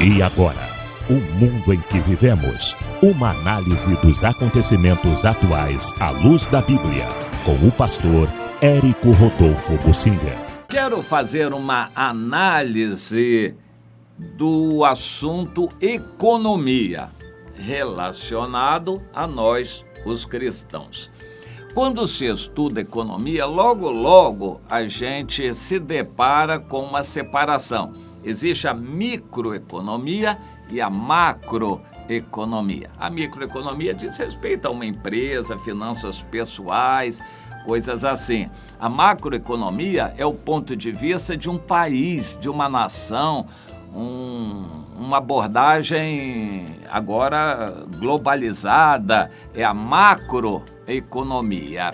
E agora, o mundo em que vivemos. Uma análise dos acontecimentos atuais à luz da Bíblia, com o pastor Érico Rodolfo Bossinger. Quero fazer uma análise do assunto economia, relacionado a nós, os cristãos. Quando se estuda economia, logo a gente se depara com uma separação. Existe a microeconomia e a macroeconomia. A microeconomia diz respeito a uma empresa, finanças pessoais, coisas assim. A macroeconomia é o ponto de vista de um país, de uma nação, uma abordagem agora globalizada, é a macroeconomia.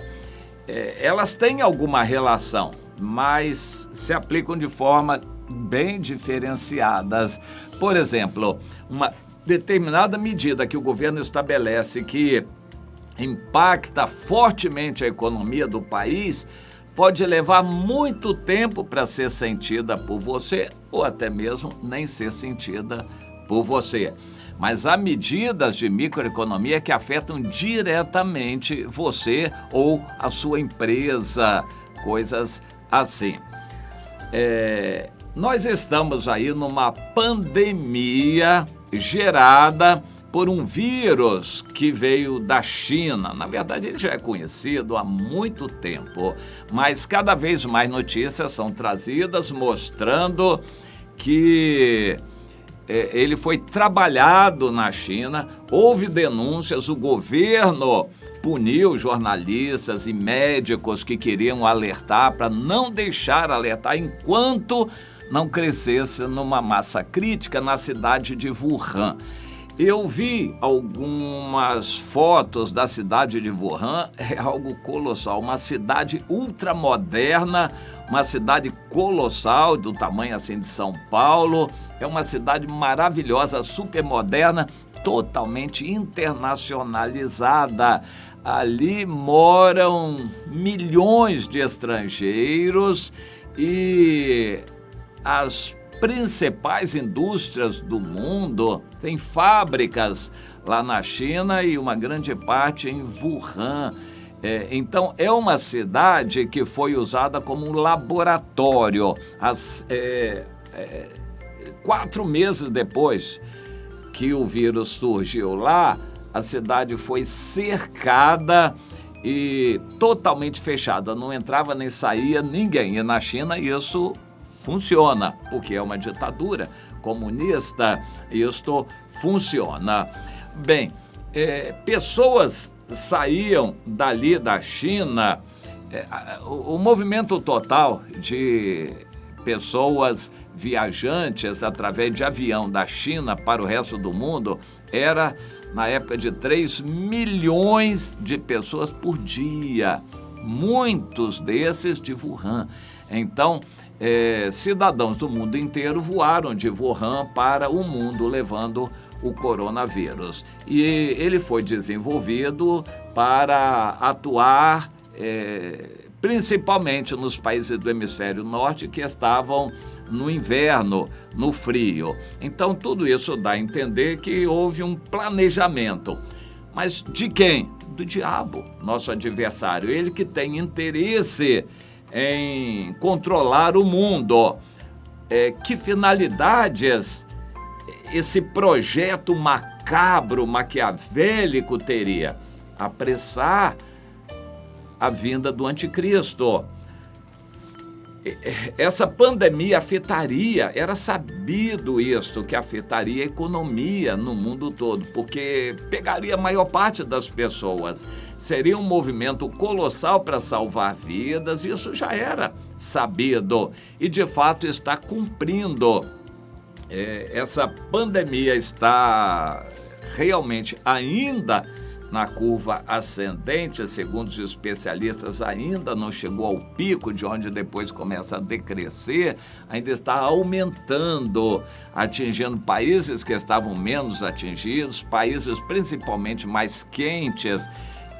Elas têm alguma relação, mas se aplicam de forma bem diferenciadas. Por exemplo, uma determinada medida que o governo estabelece que impacta fortemente a economia do país pode levar muito tempo para ser sentida por você ou até mesmo nem ser sentida por você. Mas há medidas de microeconomia que afetam diretamente você ou a sua empresa, coisas assim. Nós estamos aí numa pandemia gerada por um vírus que veio da China. Na verdade, ele já é conhecido há muito tempo, mas cada vez mais notícias são trazidas mostrando que ele foi trabalhado na China. Houve denúncias, o governo puniu jornalistas e médicos que queriam alertar para não deixar alertar enquanto não crescesse numa massa crítica na cidade de Wuhan. Eu vi algumas fotos da cidade de Wuhan, é algo colossal, uma cidade ultramoderna, uma cidade colossal, do tamanho assim de São Paulo, é uma cidade maravilhosa, super moderna, totalmente internacionalizada. Ali moram milhões de estrangeiros e as principais indústrias do mundo têm fábricas lá na China e uma grande parte em Wuhan. Então, é uma cidade que foi usada como um laboratório. 4 meses depois que o vírus surgiu lá, a cidade foi cercada e totalmente fechada. Não entrava nem saía ninguém. E na China isso funciona, porque é uma ditadura comunista, isto funciona. Bem, pessoas saíam dali da China, o movimento total de pessoas viajantes através de avião da China para o resto do mundo era, na época, de 3 milhões de pessoas por dia, muitos desses de Wuhan. Então, cidadãos do mundo inteiro voaram de Wuhan para o mundo levando o coronavírus. E ele foi desenvolvido para atuar principalmente nos países do hemisfério norte que estavam no inverno, no frio. Então, tudo isso dá a entender que houve um planejamento. Mas de quem? Do diabo, nosso adversário. Ele que tem interesse em controlar o mundo. Que finalidades esse projeto macabro, maquiavélico teria? Apressar a vinda do anticristo. Essa pandemia afetaria, era sabido isso, que afetaria a economia no mundo todo, porque pegaria a maior parte das pessoas. Seria um movimento colossal para salvar vidas, isso já era sabido e de fato está cumprindo. Essa pandemia está realmente ainda na curva ascendente, segundo os especialistas, ainda não chegou ao pico, de onde depois começa a decrescer, ainda está aumentando, atingindo países que estavam menos atingidos, países principalmente mais quentes,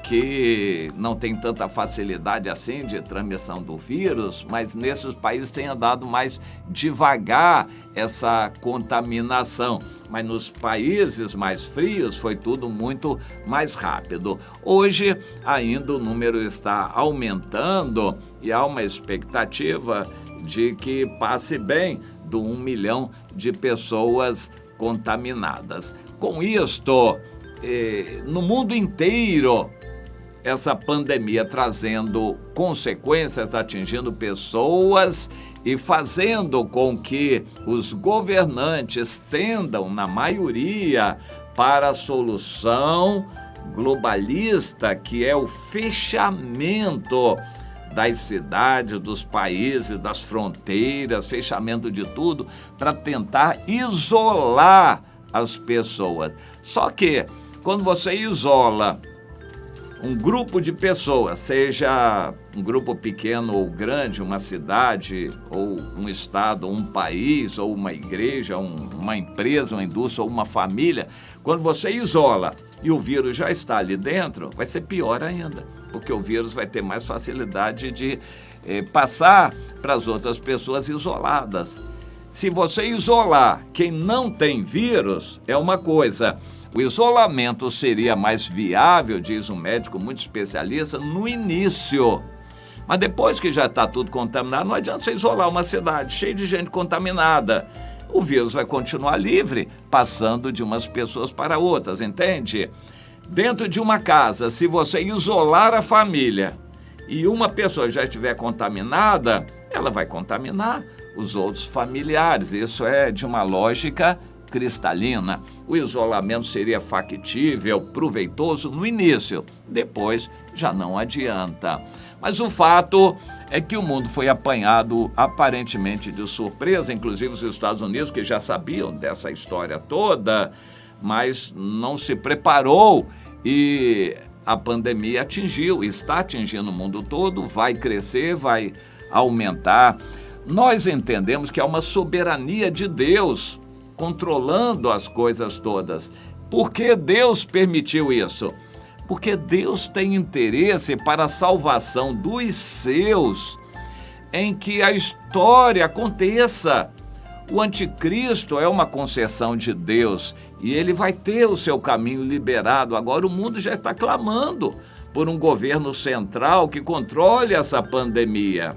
que não tem tanta facilidade assim de transmissão do vírus, mas nesses países tem andado mais devagar essa contaminação. Mas nos países mais frios foi tudo muito mais rápido. Hoje ainda o número está aumentando e há uma expectativa de que passe bem do 1 milhão de pessoas contaminadas. Com isto, no mundo inteiro, essa pandemia trazendo consequências, atingindo pessoas e fazendo com que os governantes tendam, na maioria, para a solução globalista, que é o fechamento das cidades, dos países, das fronteiras, fechamento de tudo, para tentar isolar as pessoas. Só que, quando você isola um grupo de pessoas, seja um grupo pequeno ou grande, uma cidade, ou um estado, ou um país, ou uma igreja, uma empresa, uma indústria, ou uma família, quando você isola e o vírus já está ali dentro, vai ser pior ainda, porque o vírus vai ter mais facilidade de passar para as outras pessoas isoladas. Se você isolar quem não tem vírus, é uma coisa. O isolamento seria mais viável, diz um médico muito especialista, no início. Mas depois que já está tudo contaminado, não adianta você isolar uma cidade cheia de gente contaminada. O vírus vai continuar livre, passando de umas pessoas para outras, entende? Dentro de uma casa, se você isolar a família e uma pessoa já estiver contaminada, ela vai contaminar os outros familiares. Isso é de uma lógica cristalina. O isolamento seria factível, proveitoso no início, depois já não adianta. Mas o fato é que o mundo foi apanhado aparentemente de surpresa, inclusive os Estados Unidos, que já sabiam dessa história toda, mas não se preparou e a pandemia está atingindo o mundo todo, vai crescer, vai aumentar. Nós entendemos que há uma soberania de Deus controlando as coisas todas. Por que Deus permitiu isso? Porque Deus tem interesse para a salvação dos seus, em que a história aconteça. O anticristo é uma concessão de Deus e ele vai ter o seu caminho liberado. Agora o mundo já está clamando por um governo central que controle essa pandemia.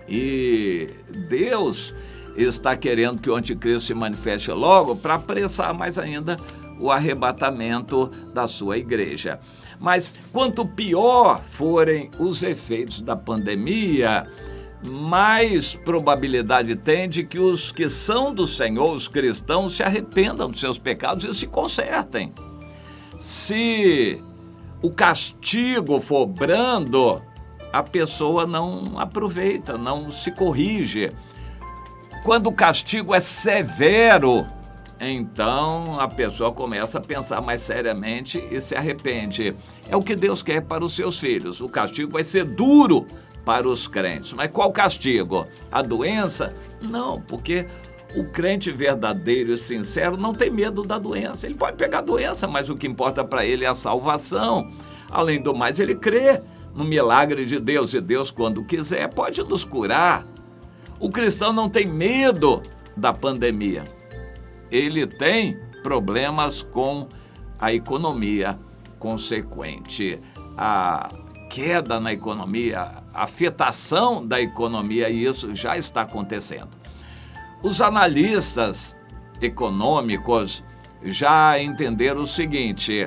E Deus está querendo que o anticristo se manifeste logo para apressar mais ainda o arrebatamento da sua igreja. Mas quanto pior forem os efeitos da pandemia, mais probabilidade tem de que os que são do Senhor, os cristãos, se arrependam dos seus pecados e se consertem. Se o castigo for brando, a pessoa não aproveita, não se corrige. Quando o castigo é severo, então a pessoa começa a pensar mais seriamente e se arrepende. É o que Deus quer para os seus filhos. O castigo vai ser duro para os crentes. Mas qual castigo? A doença? Não, porque o crente verdadeiro e sincero não tem medo da doença. Ele pode pegar a doença, mas o que importa para ele é a salvação. Além do mais, ele crê no milagre de Deus. E Deus, quando quiser, pode nos curar. O cristão não tem medo da pandemia. Ele tem problemas com a economia consequente. A queda na economia, a afetação da economia, e isso já está acontecendo. Os analistas econômicos já entenderam o seguinte: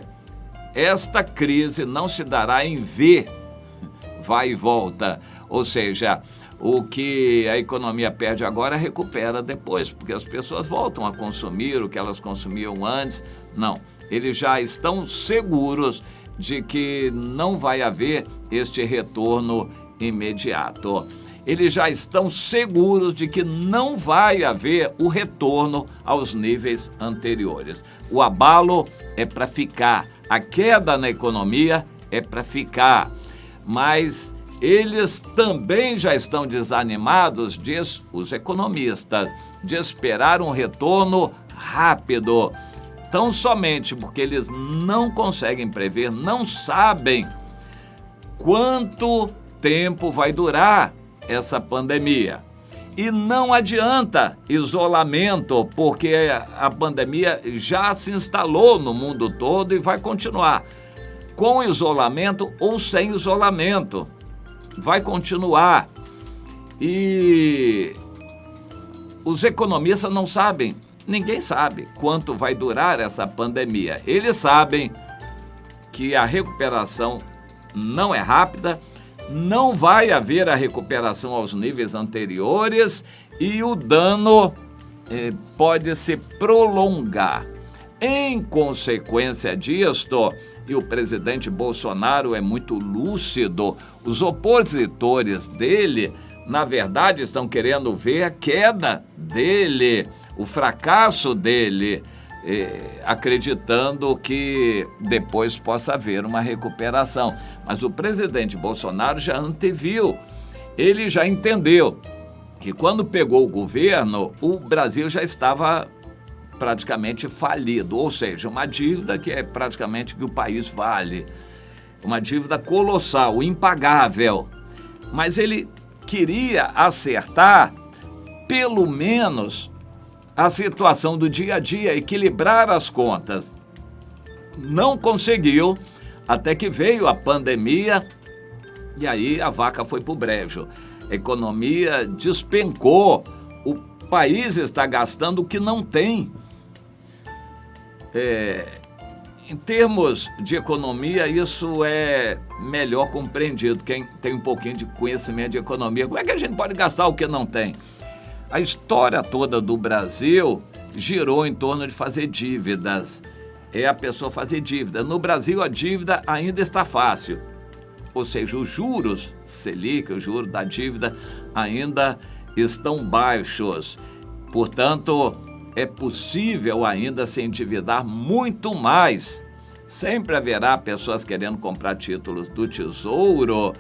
esta crise não se dará em V, vai e volta, ou seja, o que a economia perde agora recupera depois, porque as pessoas voltam a consumir o que elas consumiam antes. Não, eles já estão seguros de que não vai haver este retorno imediato. Eles já estão seguros de que não vai haver o retorno aos níveis anteriores. O abalo é para ficar, a queda na economia é para ficar, mas eles também já estão desanimados, diz os economistas, de esperar um retorno rápido. Tão somente porque eles não conseguem prever, não sabem quanto tempo vai durar essa pandemia. E não adianta isolamento, porque a pandemia já se instalou no mundo todo e vai continuar. Com isolamento ou sem isolamento, vai continuar. E os economistas não sabem, ninguém sabe quanto vai durar essa pandemia. Eles sabem que a recuperação não é rápida, não vai haver a recuperação aos níveis anteriores e o dano pode se prolongar. Em consequência disto, e o presidente Bolsonaro é muito lúcido, os opositores dele, na verdade, estão querendo ver a queda dele, o fracasso dele, acreditando que depois possa haver uma recuperação. Mas o presidente Bolsonaro já anteviu, ele já entendeu. E quando pegou o governo, o Brasil já estava praticamente falido, ou seja, uma dívida que é praticamente que o país vale, uma dívida colossal, impagável. Mas ele queria acertar, pelo menos, a situação do dia a dia, equilibrar as contas. Não conseguiu, até que veio a pandemia e aí a vaca foi pro brejo. A economia despencou, o país está gastando o que não tem. Em termos de economia, isso é melhor compreendido. Quem tem um pouquinho de conhecimento de economia, como é que a gente pode gastar o que não tem? A história toda do Brasil girou em torno de fazer dívidas. É a pessoa fazer dívida. No Brasil, a dívida ainda está fácil. Ou seja, os juros Selic, o juro da dívida, ainda estão baixos. Portanto, é possível ainda se endividar muito mais. Sempre haverá pessoas querendo comprar títulos do Tesouro.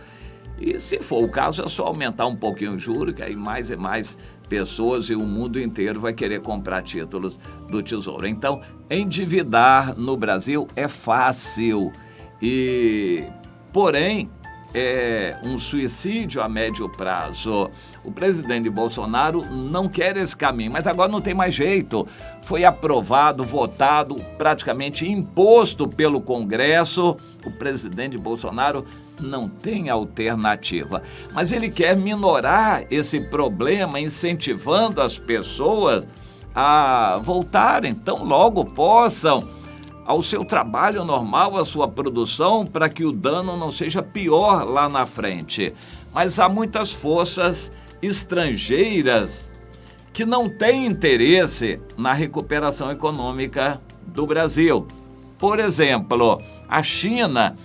E, se for o caso, é só aumentar um pouquinho o juro, que aí mais e mais pessoas e o mundo inteiro vai querer comprar títulos do Tesouro. Então, endividar no Brasil é fácil, porém, é um suicídio a médio prazo. O presidente Bolsonaro não quer esse caminho, mas agora não tem mais jeito. Foi aprovado, votado, praticamente imposto pelo Congresso. O presidente Bolsonaro não tem alternativa, mas ele quer minorar esse problema, incentivando as pessoas a voltarem tão logo possam ao seu trabalho normal, à sua produção, para que o dano não seja pior lá na frente. Mas há muitas forças estrangeiras que não têm interesse na recuperação econômica do Brasil. Por exemplo, a China,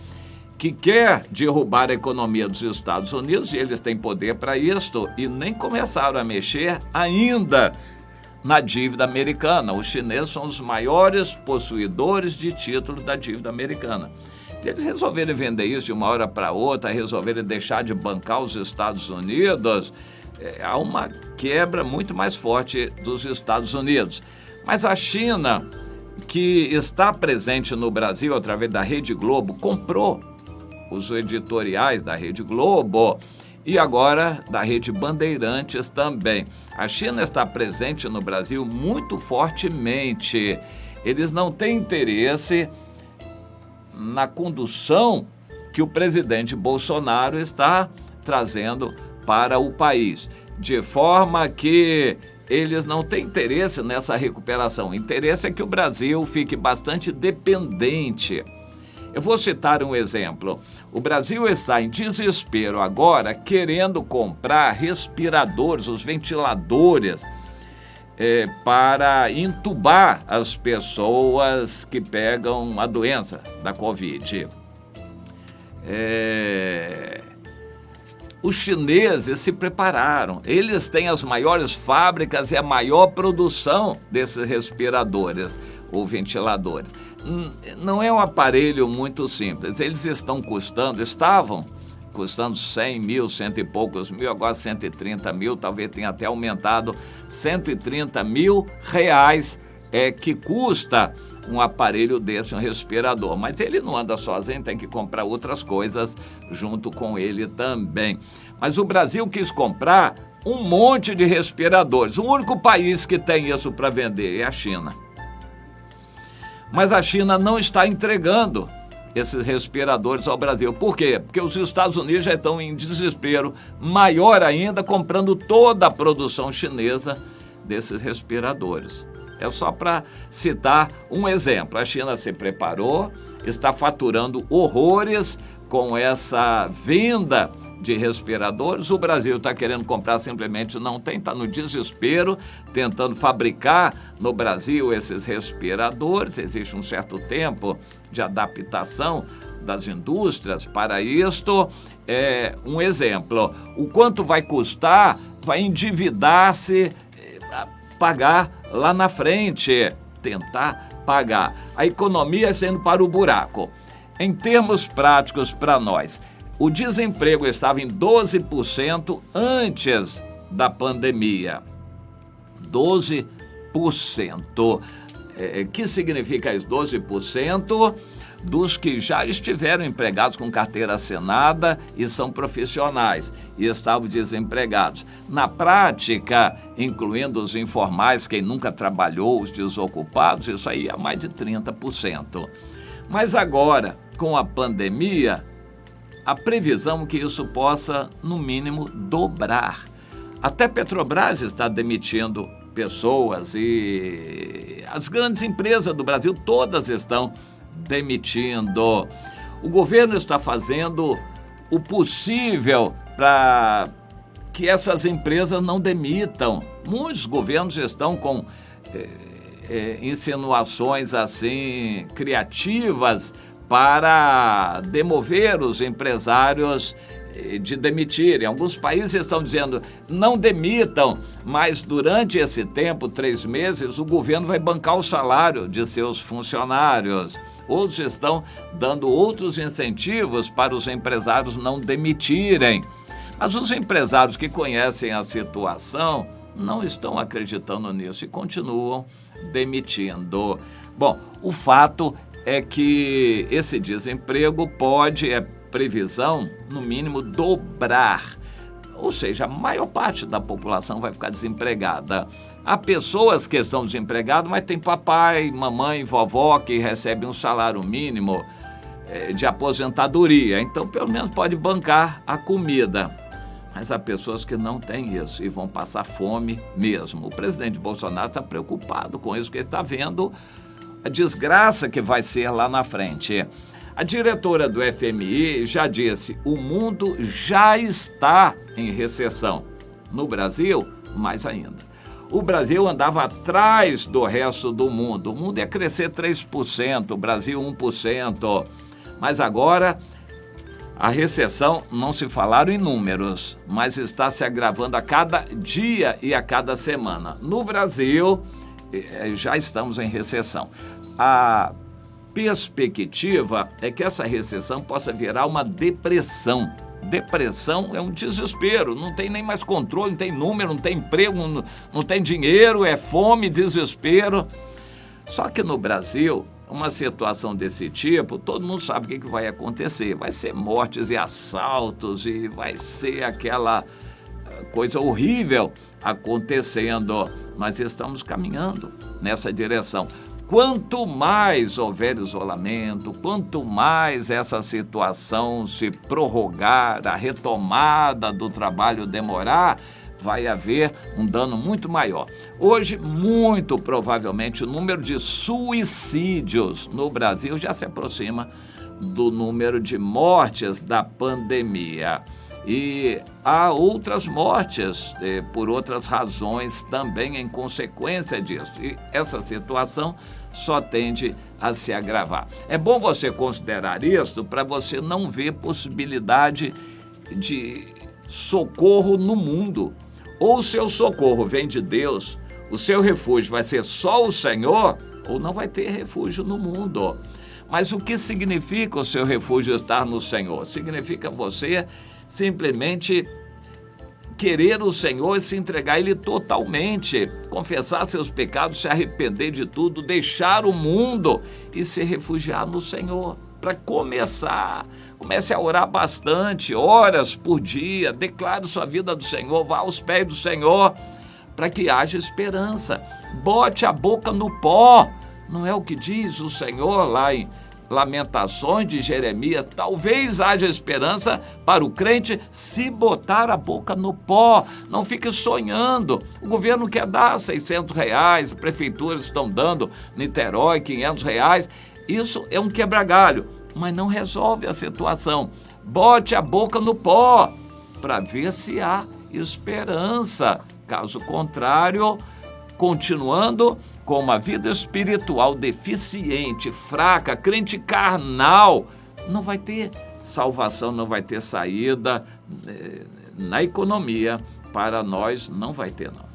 que quer derrubar a economia dos Estados Unidos, e eles têm poder para isso, e nem começaram a mexer ainda na dívida americana. Os chineses são os maiores possuidores de títulos da dívida americana. Se eles resolverem vender isso de uma hora para outra, resolverem deixar de bancar os Estados Unidos, há uma quebra muito mais forte dos Estados Unidos. Mas a China, que está presente no Brasil através da Rede Globo, comprou os editoriais da Rede Globo e agora da Rede Bandeirantes também. A China está presente no Brasil muito fortemente. Eles não têm interesse na condução que o presidente Bolsonaro está trazendo para o país, de forma que eles não têm interesse nessa recuperação. O interesse é que o Brasil fique bastante dependente. Eu vou citar um exemplo. O Brasil está em desespero agora, querendo comprar respiradores, os ventiladores, para entubar as pessoas que pegam a doença da Covid. Os chineses se prepararam. Eles têm as maiores fábricas e a maior produção desses respiradores ou ventiladores. Não é um aparelho muito simples. Eles estavam custando 100 mil, cento e poucos mil, agora 130 mil, talvez tenha até aumentado, 130 mil reais que custa um aparelho desse, um respirador. Mas ele não anda sozinho, tem que comprar outras coisas junto com ele também. Mas o Brasil quis comprar um monte de respiradores. O único país que tem isso para vender é a China. Mas a China não está entregando esses respiradores ao Brasil. Por quê? Porque os Estados Unidos já estão em desespero maior ainda, comprando toda a produção chinesa desses respiradores. É só para citar um exemplo. A China se preparou, está faturando horrores com essa venda de respiradores. O Brasil está querendo comprar, simplesmente não tem, está no desespero, tentando fabricar no Brasil esses respiradores. Existe um certo tempo de adaptação das indústrias para isto. Um exemplo, o quanto vai custar, vai endividar-se, pagar lá na frente, tentar pagar. A economia sendo para o buraco. Em termos práticos para nós, o desemprego estava em 12% antes da pandemia. 12%. Que significa isso? 12% dos que já estiveram empregados com carteira assinada e são profissionais e estavam desempregados. Na prática, incluindo os informais, quem nunca trabalhou, os desocupados, isso aí é mais de 30%. Mas agora, com a pandemia, a previsão é que isso possa, no mínimo, dobrar. Até Petrobras está demitindo pessoas e as grandes empresas do Brasil todas estão demitindo. O governo está fazendo o possível para que essas empresas não demitam. Muitos governos estão com insinuações assim criativas para demover os empresários de demitirem. Alguns países estão dizendo, não demitam, mas durante esse tempo, 3 meses, o governo vai bancar o salário de seus funcionários. Outros estão dando outros incentivos para os empresários não demitirem. Mas os empresários que conhecem a situação não estão acreditando nisso e continuam demitindo. Bom, o fato é que esse desemprego pode, previsão, no mínimo, dobrar. Ou seja, a maior parte da população vai ficar desempregada. Há pessoas que estão desempregadas, mas tem papai, mamãe, vovó que recebem um salário mínimo de aposentadoria. Então, pelo menos pode bancar a comida. Mas há pessoas que não têm isso e vão passar fome mesmo. O presidente Bolsonaro está preocupado com isso, porque está vendo a desgraça que vai ser lá na frente. A diretora do FMI já disse, o mundo já está em recessão. No Brasil, mais ainda. O Brasil andava atrás do resto do mundo. O mundo ia crescer 3%, o Brasil 1%. Mas agora, a recessão, não se falaram em números, mas está se agravando a cada dia e a cada semana. No Brasil, já estamos em recessão. A perspectiva é que essa recessão possa virar uma depressão. Depressão é um desespero, não tem nem mais controle, não tem número, não tem emprego, não tem dinheiro, é fome, desespero. Só que no Brasil, uma situação desse tipo, todo mundo sabe o que vai acontecer. Vai ser mortes e assaltos e vai ser aquela coisa horrível acontecendo. Nós estamos caminhando nessa direção. Quanto mais houver isolamento, quanto mais essa situação se prorrogar, a retomada do trabalho demorar, vai haver um dano muito maior. Hoje, muito provavelmente, o número de suicídios no Brasil já se aproxima do número de mortes da pandemia. E há outras mortes por outras razões também em consequência disso. E essa situação só tende a se agravar. É bom você considerar isso para você não ver possibilidade de socorro no mundo. Ou o seu socorro vem de Deus, o seu refúgio vai ser só o Senhor, ou não vai ter refúgio no mundo. Mas o que significa o seu refúgio estar no Senhor? Significa você simplesmente querer o Senhor e se entregar a Ele totalmente, confessar seus pecados, se arrepender de tudo, deixar o mundo e se refugiar no Senhor. Para começar, comece a orar bastante, horas por dia, declare sua vida do Senhor, vá aos pés do Senhor, para que haja esperança. Bote a boca no pó, não é o que diz o Senhor lá em Lamentações de Jeremias? Talvez haja esperança para o crente se botar a boca no pó. Não fique sonhando. O governo quer dar R$600, as prefeituras estão dando, Niterói, R$500. Isso é um quebra-galho, mas não resolve a situação. Bote a boca no pó para ver se há esperança. Caso contrário, continuando com uma vida espiritual deficiente, fraca, crente carnal, não vai ter salvação, não vai ter saída. Na economia, para nós, não vai ter, não.